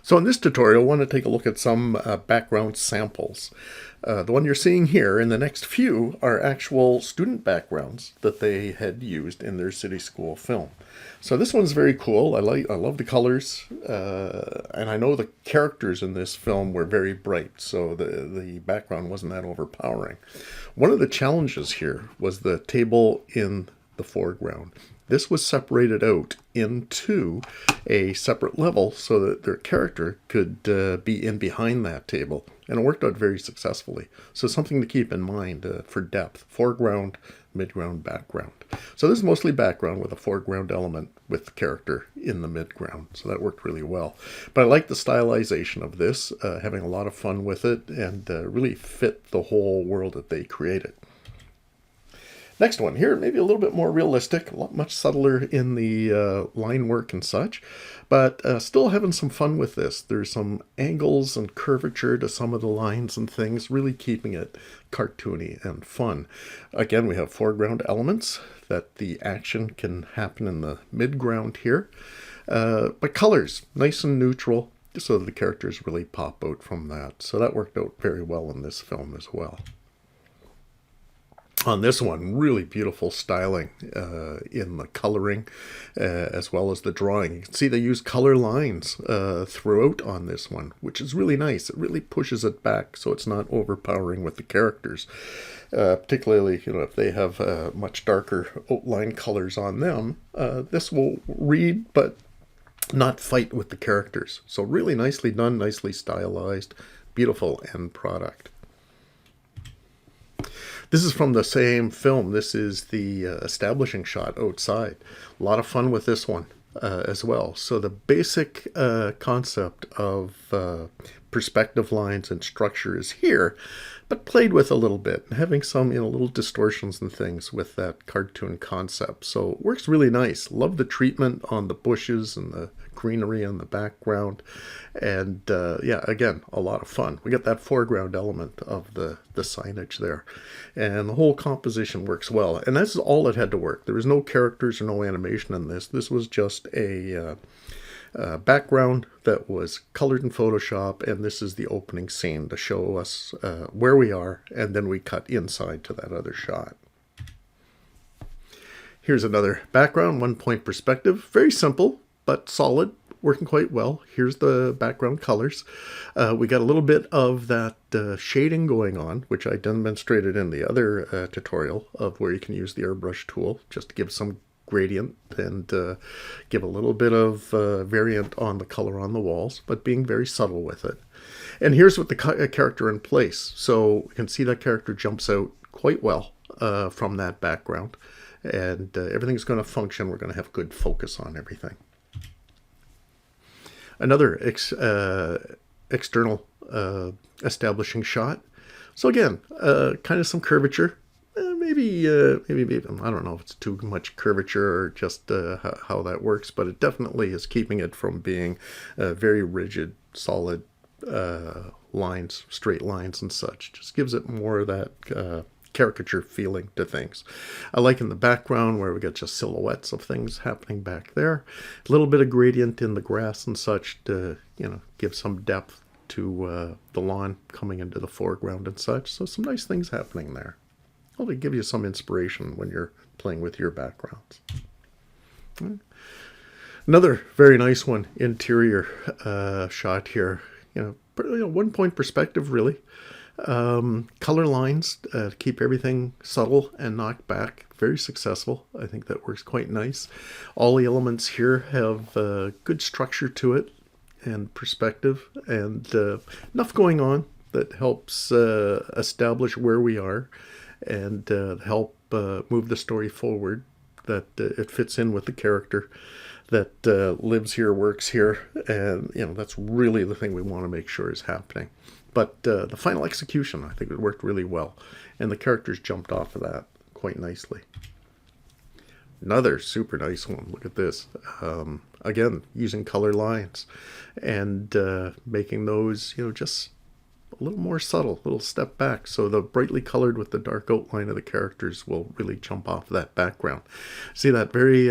So in this tutorial, I want to take a look at some background samples. The one you're seeing here and the next few are actual student backgrounds that they had used in their city school film. So this one's very cool. I love the colors, and I know the characters in this film were very bright, so the background wasn't that overpowering. One of the challenges here was the table in the foreground. This was separated out into a separate level so that their character could be in behind that table. And it worked out very successfully. So something to keep in mind for depth. Foreground, midground, background. So this is mostly background with a foreground element with the character in the midground. So that worked really well. But I like the stylization of this, having a lot of fun with it, and really fit the whole world that they created. Next one here, maybe a little bit more realistic, a lot much subtler in the line work and such, but still having some fun with this. There's some angles and curvature to some of the lines and things, really keeping it cartoony and fun. Again, we have foreground elements that the action can happen in the midground here, but colors, nice and neutral, so the characters really pop out from that. So that worked out very well in this film as well. On this one, really beautiful styling in the coloring as well as the drawing. You can see they use color lines throughout on this one, which is really nice. It really pushes it back so it's not overpowering with the characters. Particularly, if they have much darker outline colors on them, this will read but not fight with the characters. So really nicely done, nicely stylized, beautiful end product. This is from the same film. This is the establishing shot outside. A lot of fun with this one as well. So the basic concept of perspective lines and structure is here, but played with a little bit, having some little distortions and things with that cartoon concept. So it works really nice. Love the treatment on the bushes and the greenery in the background, and yeah, again, a lot of fun. We got that foreground element of the signage there, and the whole composition works well. And that's all it had to work. There was no characters or no animation in this. This was just a background that was colored in Photoshop, and this is the opening scene to show us where we are, and then we cut inside to that other shot. Here's another background, 1-point perspective. Very simple, but solid, working quite well. Here's the background colors. We got a little bit of that shading going on, which I demonstrated in the other tutorial of where you can use the airbrush tool just to give some gradient and give a little bit of variant on the color on the walls, but being very subtle with it. And here's with the character in place. So you can see that character jumps out quite well from that background, and everything's going to function. We're going to have good focus on everything. Another external establishing shot. So again, kind of some curvature. Maybe I don't know if it's too much curvature or just how that works, but it definitely is keeping it from being very rigid, solid lines, straight lines and such. Just gives it more of that caricature feeling to things. I like in the background where we got just silhouettes of things happening back there. A little bit of gradient in the grass and such to, give some depth to the lawn coming into the foreground and such. So some nice things happening there. Well, to give you some inspiration when you're playing with your backgrounds. Another very nice one, interior shot here. 1-point perspective, really. Color lines to keep everything subtle and knocked back. Very successful. I think that works quite nice. All the elements here have good structure to it and perspective, and enough going on that helps establish where we are and help move the story forward, that it fits in with the character that lives here, works here, and that's really the thing we want to make sure is happening. But the final execution, I think it worked really well, and the characters jumped off of that quite nicely. Another super nice one. Look at this. Again, using color lines and making those, just a little more subtle, a little step back. So the brightly colored with the dark outline of the characters will really jump off that background. See that very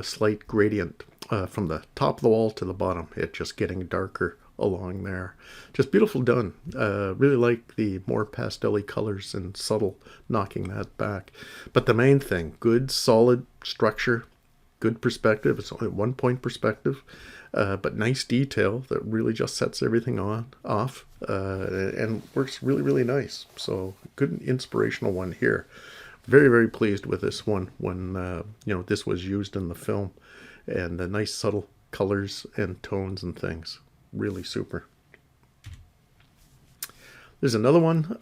slight gradient from the top of the wall to the bottom, it just getting darker along there. Just beautiful done. Really like the more pastel-y colors and subtle knocking that back. But the main thing, good solid structure, good perspective. It's only 1 point perspective, but nice detail that really just sets everything off and works really, really nice. So good inspirational one here. Very, very pleased with this one when this was used in the film, and the nice subtle colors and tones and things. Really super. There's another one.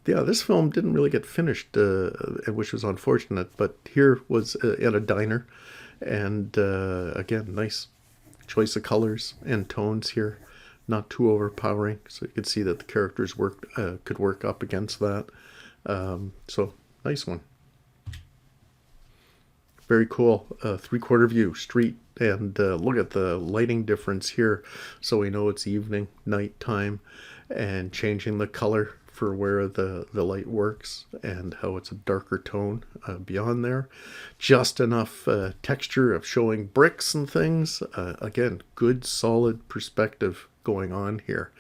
This film didn't really get finished, which was unfortunate. But here was at a diner, and again, nice choice of colors and tones here, not too overpowering. So you could see that the characters could work up against that. So nice one. Very cool. 3/4 view, street, and look at the lighting difference here. So we know it's evening, nighttime, and changing the color for where the light works and how it's a darker tone beyond there. Just enough texture of showing bricks and things. Again, good solid perspective going on here,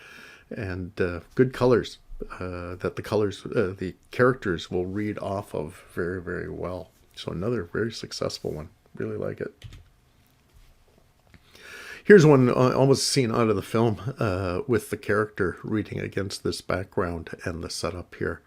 and good colors that the characters will read off of very, very well. So another very successful one. Really like it. Here's one almost seen out of the film with the character reading against this background and the setup here.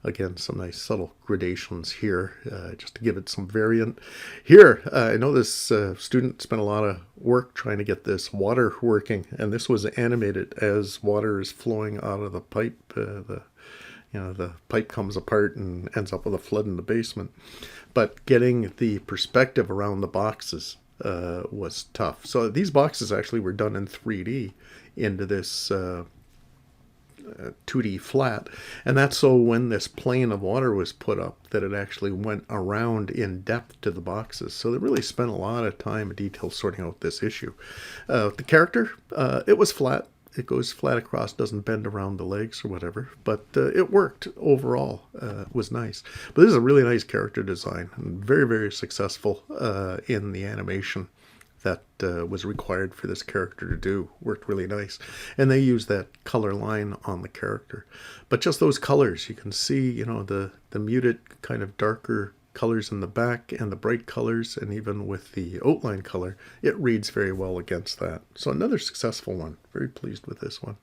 Again, some nice subtle gradations here just to give it some variant. Here, I know this student spent a lot of work trying to get this water working, and this was animated as water is flowing out of the pipe. The pipe comes apart and ends up with a flood in the basement. But getting the perspective around the boxes was tough. So these boxes actually were done in 3D into this 2D flat. And that's so when this plane of water was put up that it actually went around in depth to the boxes. So they really spent a lot of time and detail sorting out this issue. The character, it was flat. It goes flat across, doesn't bend around the legs or whatever, but it worked overall. It was nice. But this is a really nice character design and very, very successful in the animation that was required for this character to do. Worked really nice. And they used that color line on the character. But just those colors, you can see, the muted kind of darker colors in the back and the bright colors, and even with the outline color, it reads very well against that. So another successful one. Very pleased with this one.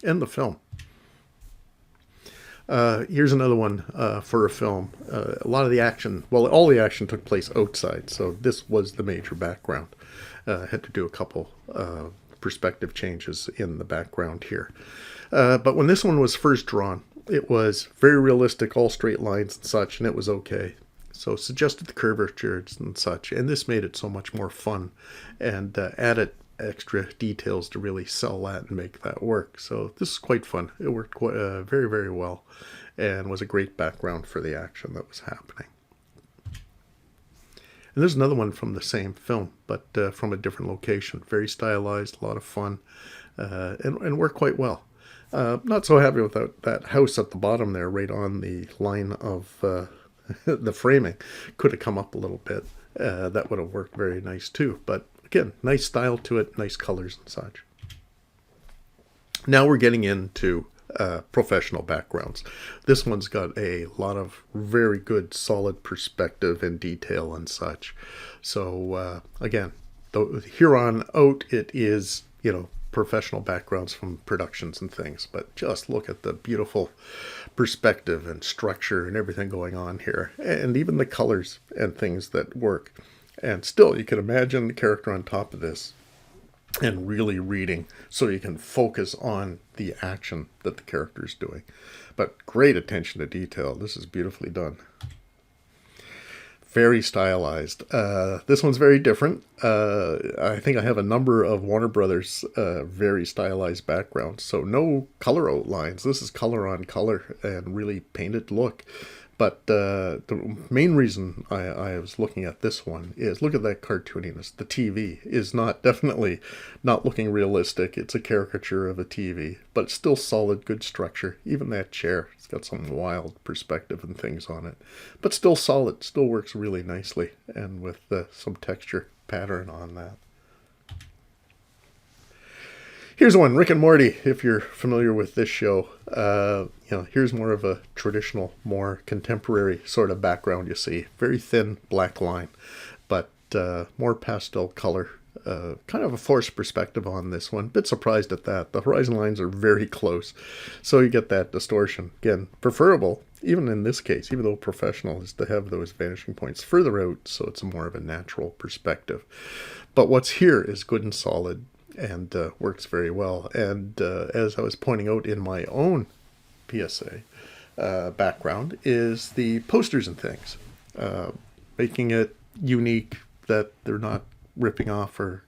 And the film. Here's another one for a film. A lot of the action, all the action took place outside, so this was the major background. Had to do a couple perspective changes in the background here. But when this one was first drawn, it was very realistic, all straight lines and such, and it was okay. So suggested the curvatures and such, and this made it so much more fun and added extra details to really sell that and make that work. So this is quite fun. It worked quite, very, very well, and was a great background for the action that was happening. And there's another one from the same film, but from a different location. Very stylized, a lot of fun, and worked quite well. Not so happy with that house at the bottom there, right on the line of the framing. Could have come up a little bit. That would have worked very nice too. But again, nice style to it, nice colors and such. Now we're getting into professional backgrounds. This one's got a lot of very good, solid perspective and detail and such. So again, here on out, it is, professional backgrounds from productions and things, but just look at the beautiful perspective and structure and everything going on here, and even the colors and things that work. And still, you can imagine the character on top of this and really reading, so you can focus on the action that the character is doing. But great attention to detail. This is beautifully done. Very stylized. This one's very different. I think I have a number of Warner Brothers very stylized backgrounds. So no color outlines. This is color on color and really painted look. But the main reason I was looking at this one is, look at that cartooniness. The TV is definitely not looking realistic. It's a caricature of a TV, but it's still solid, good structure. Even that chair, it's got some wild perspective and things on it. But still solid, still works really nicely, and with some texture pattern on that. Here's one, Rick and Morty, if you're familiar with this show. Here's more of a traditional, more contemporary sort of background you see. Very thin black line, but more pastel color. Kind of a forced perspective on this one. Bit surprised at that. The horizon lines are very close, so you get that distortion. Again, preferable, even in this case, even though professional, is to have those vanishing points further out, so it's more of a natural perspective. But what's here is good and solid, and works very well. And as I was pointing out in my own PSA background, is the posters and things, making it unique, that they're not ripping off or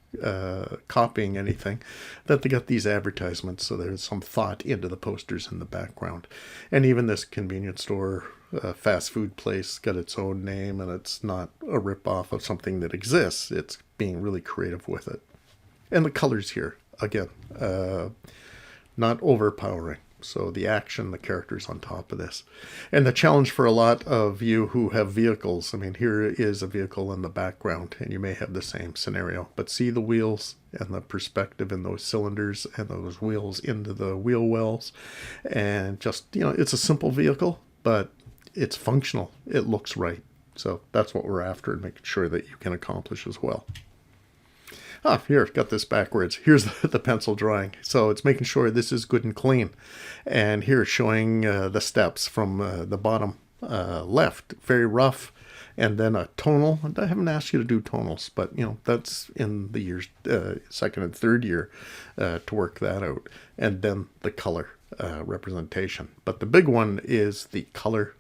copying anything, that they got these advertisements, so there's some thought into the posters in the background. And even this convenience store, fast food place, got its own name, and it's not a rip-off of something that exists. It's being really creative with it. And the colors here, again, not overpowering. So the action, the characters on top of this. And the challenge for a lot of you who have vehicles, I mean, here is a vehicle in the background, and you may have the same scenario. But see the wheels and the perspective in those cylinders and those wheels into the wheel wells. And just, it's a simple vehicle, but it's functional. It looks right. So that's what we're after, and making sure that you can accomplish as well. Here, got this backwards. Here's the pencil drawing. So it's making sure this is good and clean. And here, showing the steps from the bottom left. Very rough. And then a tonal. And I haven't asked you to do tonals, but, that's in the years, second and third year to work that out. And then the color representation. But the big one is the color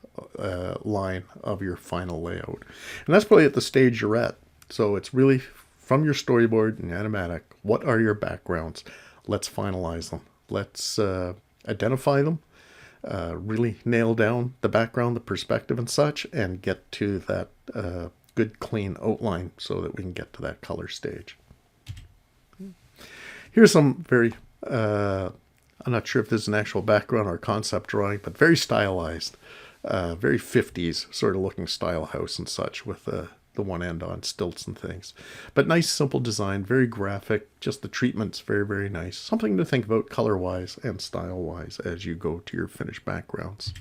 line of your final layout. And that's probably at the stage you're at. So it's really from your storyboard and animatic, what are your backgrounds? Let's finalize them. Let's identify them, really nail down the background, the perspective and such, and get to that good clean outline so that we can get to that color stage. Here's some very, I'm not sure if this is an actual background or concept drawing, but very stylized, very 50s sort of looking style house and such, with the one end on stilts and things. But nice, simple design, very graphic. Just the treatment's very, very nice. Something to think about color-wise and style-wise as you go to your finished backgrounds.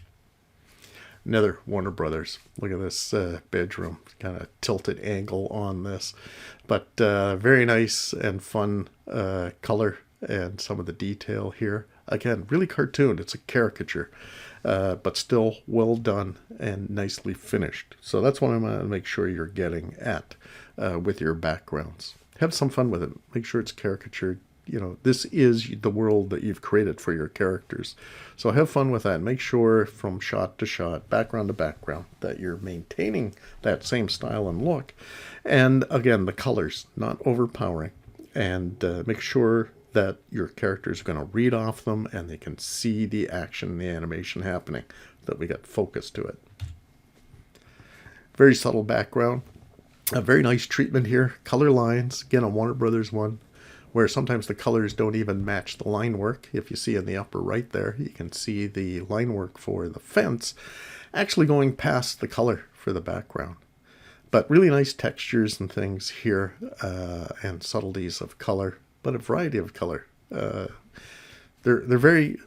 Another Warner Brothers. Look at this bedroom. Kind of tilted angle on this. But very nice and fun color and some of the detail here. Again, really cartoon. It's a caricature. But still well done and nicely finished. So that's what I'm going to make sure you're getting at with your backgrounds. Have some fun with it. Make sure it's caricatured. This is the world that you've created for your characters. So have fun with that. Make sure from shot to shot, background to background, that you're maintaining that same style and look. And again, the colors, not overpowering. And make sure that your character is going to read off them and they can see the action, the animation happening, that we got focus to it. Very subtle background. A very nice treatment here. Color lines, again, a Warner Brothers one, where sometimes the colors don't even match the line work. If you see in the upper right there, you can see the line work for the fence actually going past the color for the background. But really nice textures and things here, and subtleties of color. But a variety of color. They're very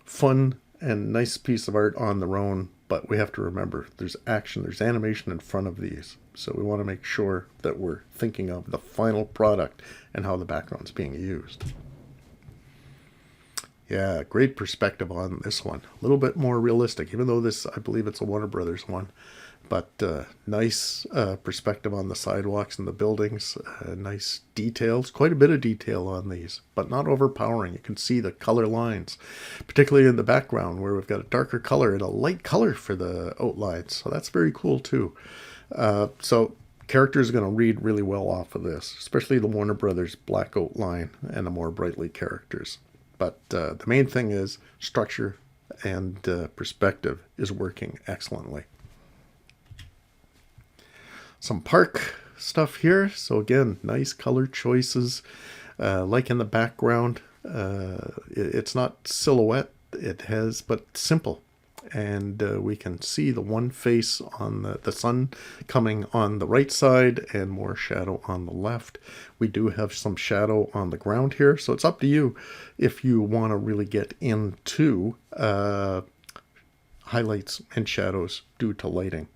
fun and nice piece of art on their own, but we have to remember there's action, there's animation in front of these. So we want to make sure that we're thinking of the final product and how the background's being used. Yeah, great perspective on this one. A little bit more realistic, even though this, I believe it's a Warner Brothers one. But nice perspective on the sidewalks and the buildings. Nice details, quite a bit of detail on these, but not overpowering. You can see the color lines, particularly in the background where we've got a darker color and a light color for the outlines. So that's very cool too. So characters are going to read really well off of this, especially the Warner Brothers black outline and the more brightly characters. But the main thing is structure and perspective is working excellently. Some park stuff here. So again, nice color choices, like in the background. It's not silhouette. It has, but simple. and we can see the one face on the sun coming on the right side and more shadow on the left. We do have some shadow on the ground here, so it's up to you if you want to really get into highlights and shadows due to lighting.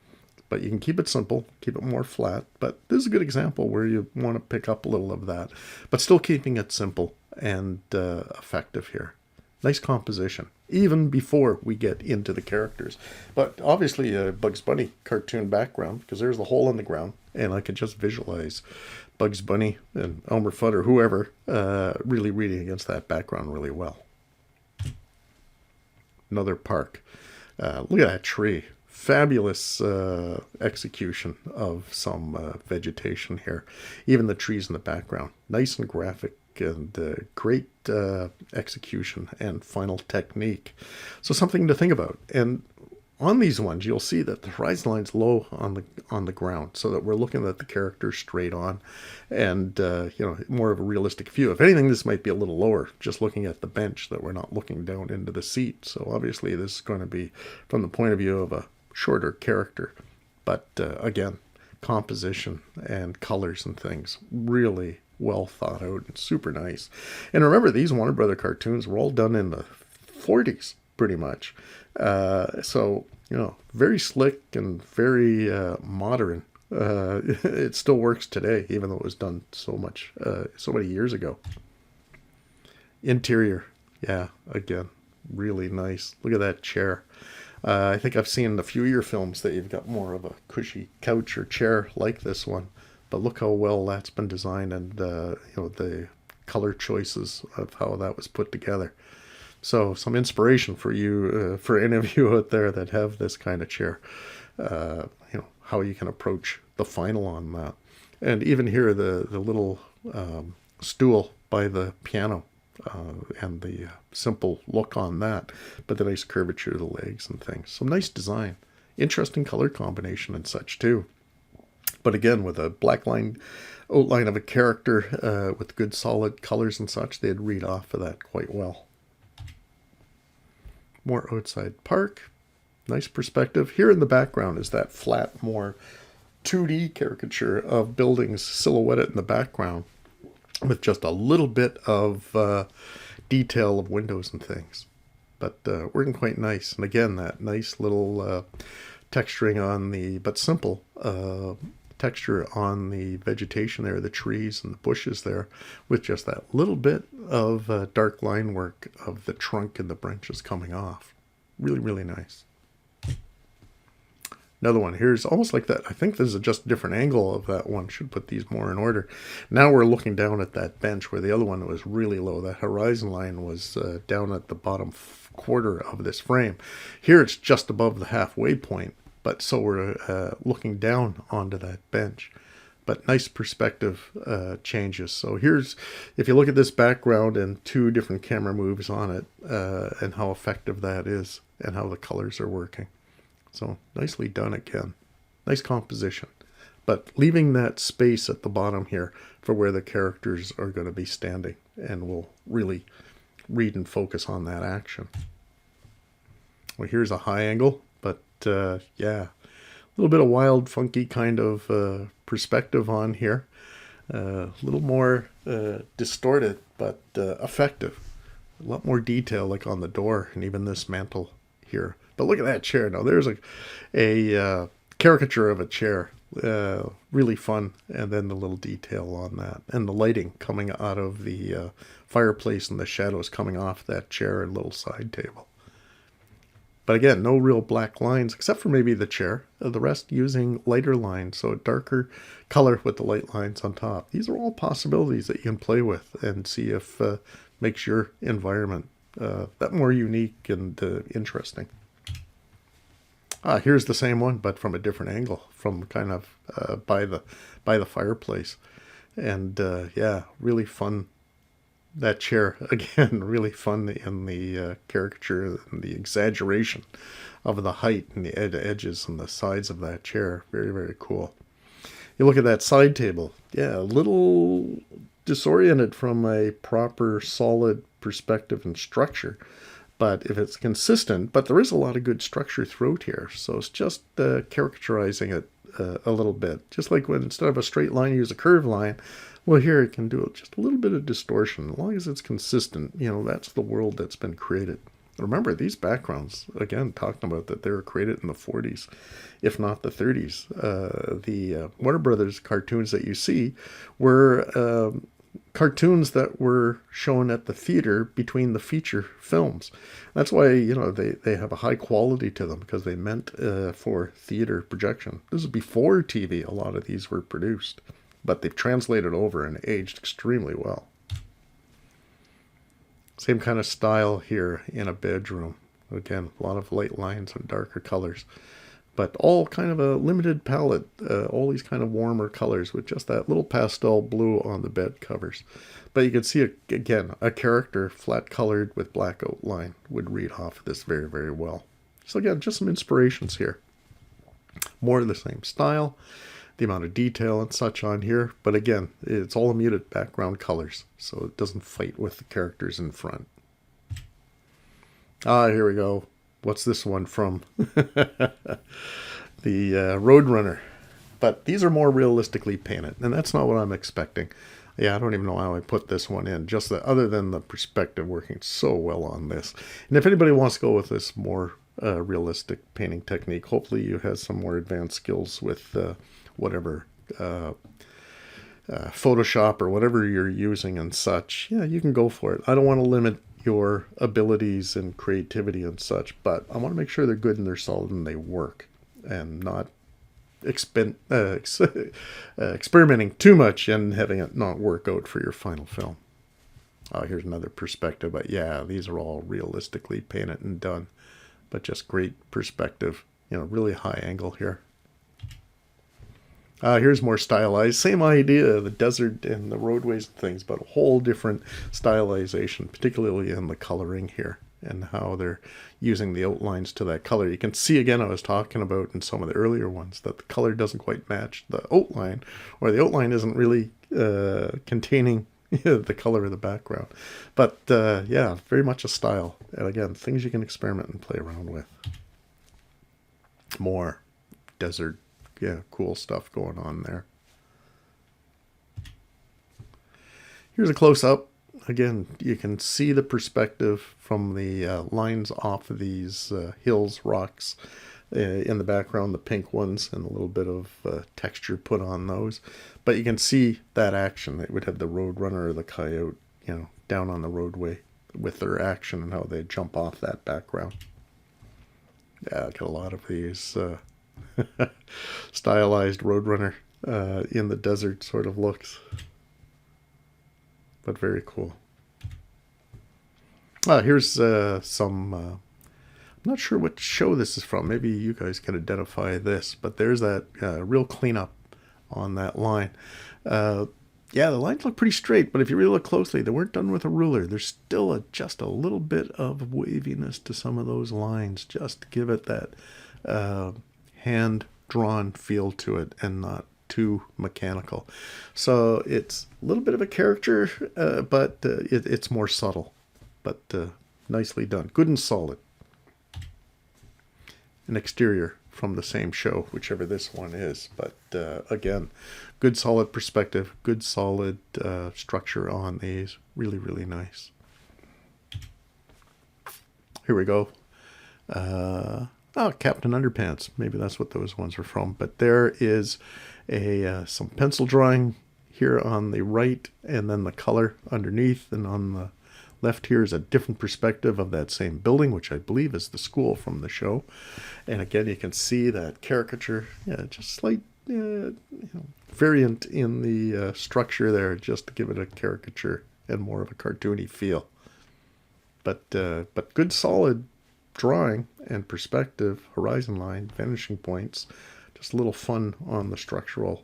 But you can keep it simple, keep it more flat. But this is a good example where you want to pick up a little of that, but still keeping it simple and effective here. Nice composition, even before we get into the characters. But obviously a Bugs Bunny cartoon background, because there's the hole in the ground, and I can just visualize Bugs Bunny and Elmer Fudd or whoever really reading against that background really well. Another park. Look at that tree. Fabulous execution of some vegetation here. Even the trees in the background. Nice and graphic and great execution and final technique. So something to think about. And on these ones, you'll see that the horizon line's low on the ground, so that we're looking at the character straight on, and more of a realistic view. If anything, this might be a little lower, just looking at the bench, that we're not looking down into the seat. So obviously, this is going to be from the point of view of a shorter character. But again, composition and colors and things really well thought out and super nice. And remember, these Warner Brother cartoons were all done in the 40s, pretty much. So, very slick and very modern. It still works today, even though it was done so many years ago. Interior, yeah, again, really nice. Look at that chair. I think I've seen in a few of your films that you've got more of a cushy couch or chair like this one. But look how well that's been designed, and the color choices of how that was put together. So some inspiration for you, for any of you out there that have this kind of chair, how you can approach the final on that. And even here, the little stool by the piano, and the simple look on that, but the nice curvature of the legs and things. Some nice design. Interesting color combination and such too. But again, with a black outline of a character with good solid colors and such, they'd read off of that quite well. More outside park. Nice perspective. Here in the background is that flat, more 2D caricature of buildings silhouetted in the background with just a little bit of detail of windows and things. But working quite nice. And again, that nice little texturing on but simple texture on the vegetation there, the trees and the bushes there, with just that little bit of dark line work of the trunk and the branches coming off. Really, really nice. Another one. Here's almost like that. I think this is just a different angle of that one. Should put these more in order. Now we're looking down at that bench where the other one was really low. That horizon line was down at the bottom quarter of this frame. Here it's just above the halfway point. But so we're looking down onto that bench. But nice perspective changes. So here's, if you look at this background and two different camera moves on it, and how effective that is and how the colors are working. So nicely done again. Nice composition. But leaving that space at the bottom here for where the characters are going to be standing. And we'll really read and focus on that action. Well, here's a high angle. But yeah, a little bit of wild, funky kind of perspective on here. A little more distorted, but effective. A lot more detail, like on the door and even this mantle here. But look at that chair. Now there's a caricature of a chair. Really fun. And then the little detail on that. And the lighting coming out of the fireplace and the shadows coming off that chair and little side table. But again, no real black lines, except for maybe the chair. The rest using lighter lines, so a darker color with the light lines on top. These are all possibilities that you can play with and see if makes your environment that more unique and interesting. Here's the same one, but from a different angle, from kind of by the fireplace. And yeah, really fun. That chair, again, really fun in the caricature and the exaggeration of the height and the edges and the sides of that chair. Very, very cool. You look at that side table. Yeah, a little disoriented from a proper, solid perspective and structure. But if it's consistent, but there is a lot of good structure throughout here, so it's just caricaturizing it a little bit. Just like when instead of a straight line, you use a curved line. Well, here it can do just a little bit of distortion. As long as it's consistent, that's the world that's been created. Remember, these backgrounds, again, talking about that they were created in the 40s, if not the 30s. The Warner Brothers cartoons that you see were cartoons that were shown at the theater between the feature films. That's why, they have a high quality to them, because they meant for theater projection. This is before TV, a lot of these were produced. But they've translated over and aged extremely well. Same kind of style here in a bedroom. Again, a lot of light lines and darker colors. But all kind of a limited palette. All these kind of warmer colors with just that little pastel blue on the bed covers. But you can see, again, a character flat colored with black outline would read off this very, very well. So again, just some inspirations here. More of the same style. The amount of detail and such on here. But again, it's all muted background colors, so it doesn't fight with the characters in front. Here we go. What's this one from? The Roadrunner. But these are more realistically painted, and that's not what I'm expecting. Yeah, I don't even know how I put this one in, just other than the perspective working so well on this. And if anybody wants to go with this more realistic painting technique, hopefully you have some more advanced skills with whatever Photoshop or whatever you're using and such, yeah, you can go for it. I don't want to limit your abilities and creativity and such, but I want to make sure they're good and they're solid and they work, and not experimenting too much and having it not work out for your final film. Here's another perspective, but yeah, these are all realistically painted and done, but just great perspective, really high angle here. Here's more stylized. Same idea, the desert and the roadways and things, but a whole different stylization, particularly in the coloring here and how they're using the outlines to that color. You can see, again, I was talking about in some of the earlier ones, that the color doesn't quite match the outline, or the outline isn't really containing the color of the background. But yeah, very much a style. And again, things you can experiment and play around with. More desert. Yeah, cool stuff going on there. Here's a close-up. Again, you can see the perspective from the lines off of these hills, rocks in the background, the pink ones, and a little bit of texture put on those. But you can see that action. It would have the Roadrunner or the Coyote, down on the roadway with their action and how they jump off that background. Yeah, I got a lot of these stylized Roadrunner in the desert sort of looks, but very cool. Here's some I'm not sure what show this is from. Maybe you guys can identify this, but there's that real cleanup on that line. Yeah, the lines look pretty straight, but if you really look closely, they weren't done with a ruler. There's still just a little bit of waviness to some of those lines, just to give it that hand-drawn feel to it and not too mechanical. So it's a little bit of a caricature, but it's more subtle, but nicely done. Good and solid. An exterior from the same show, whichever this one is. But again, good solid perspective, good solid structure on these. Really, really nice. Here we go. Captain Underpants. Maybe that's what those ones are from. But there is some pencil drawing here on the right, and then the color underneath, and on the left here is a different perspective of that same building, which I believe is the school from the show. And again, you can see that caricature, just slight variant in the structure there, just to give it a caricature and more of a cartoony feel. But good solid drawing and perspective, horizon line, vanishing points, just a little fun on the structural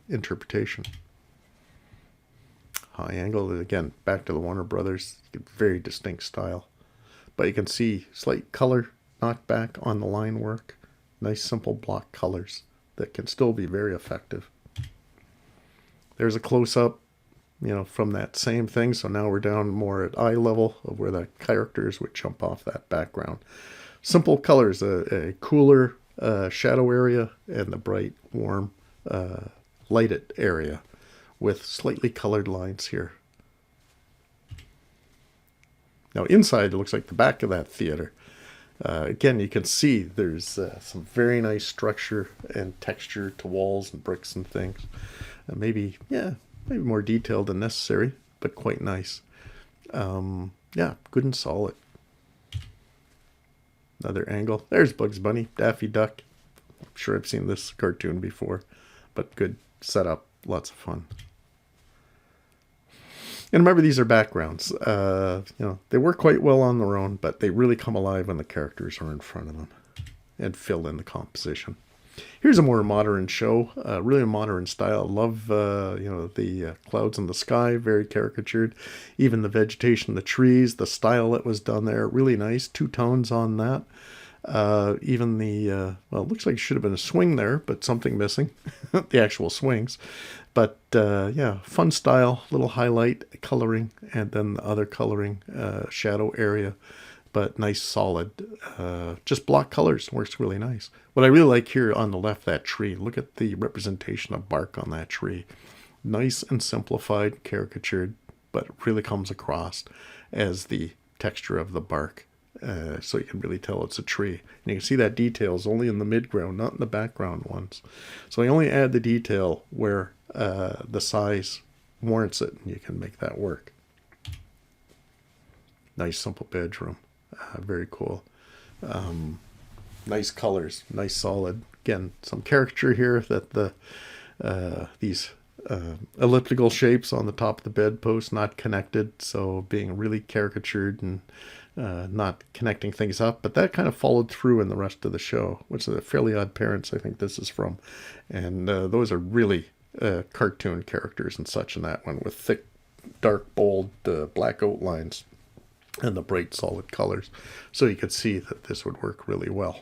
interpretation. High angle, again, back to the Warner Brothers, very distinct style. But you can see slight color knocked back on the line work. Nice simple block colors that can still be very effective. There's a close-up from that same thing. So now we're down more at eye level of where the characters would jump off that background. Simple colors, a cooler shadow area and the bright, warm, lighted area with slightly colored lines here. Now inside it looks like the back of that theater. Again, you can see there's some very nice structure and texture to walls and bricks and things. Maybe more detailed than necessary, but quite nice. Yeah, good and solid. Another angle. There's Bugs Bunny, Daffy Duck. I'm sure I've seen this cartoon before, but good setup, lots of fun. And remember, these are backgrounds. They work quite well on their own, but they really come alive when the characters are in front of them and fill in the composition. Here's a more modern show, really a modern style. I love, the clouds in the sky, very caricatured. Even the vegetation, the trees, the style that was done there, really nice. Two tones on that. Even it looks like it should have been a swing there, but something missing. The actual swings. But fun style, little highlight coloring, and then the other coloring, shadow area. But nice, solid, just block colors. Works really nice. What I really like here on the left, that tree. Look at the representation of bark on that tree. Nice and simplified, caricatured, but it really comes across as the texture of the bark. So you can really tell it's a tree. And you can see that detail is only in the midground, not in the background ones. So I only add the detail where the size warrants it, and you can make that work. Nice, simple bedroom. Very cool. Nice colors, nice solid. Again, some caricature here that these elliptical shapes on the top of the bedpost not connected, so being really caricatured and not connecting things up. But that kind of followed through in the rest of the show, which is a Fairly Odd Parents, I think this is from. And those are really cartoon characters and such in that one, with thick, dark, bold black outlines and the bright solid colors. So you could see that this would work really well.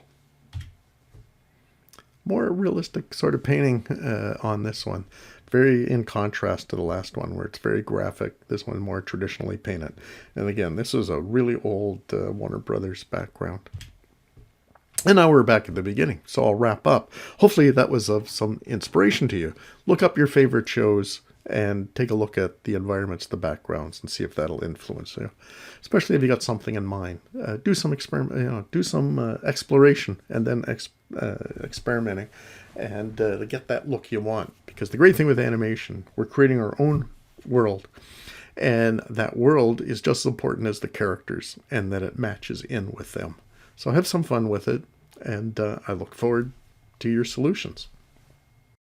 More realistic sort of painting on this one. Very in contrast to the last one where it's very graphic. This one more traditionally painted. And again, this is a really old Warner Brothers background. And now we're back at the beginning, so I'll wrap up. Hopefully that was of some inspiration to you. Look up your favorite shows and take a look at the environments, the backgrounds, and see if that'll influence you. Especially if you got something in mind. Do some experiment, do some exploration, and then experimenting, and to get that look you want. Because the great thing with animation, we're creating our own world, and that world is just as important as the characters, and that it matches in with them. So have some fun with it, and I look forward to your solutions.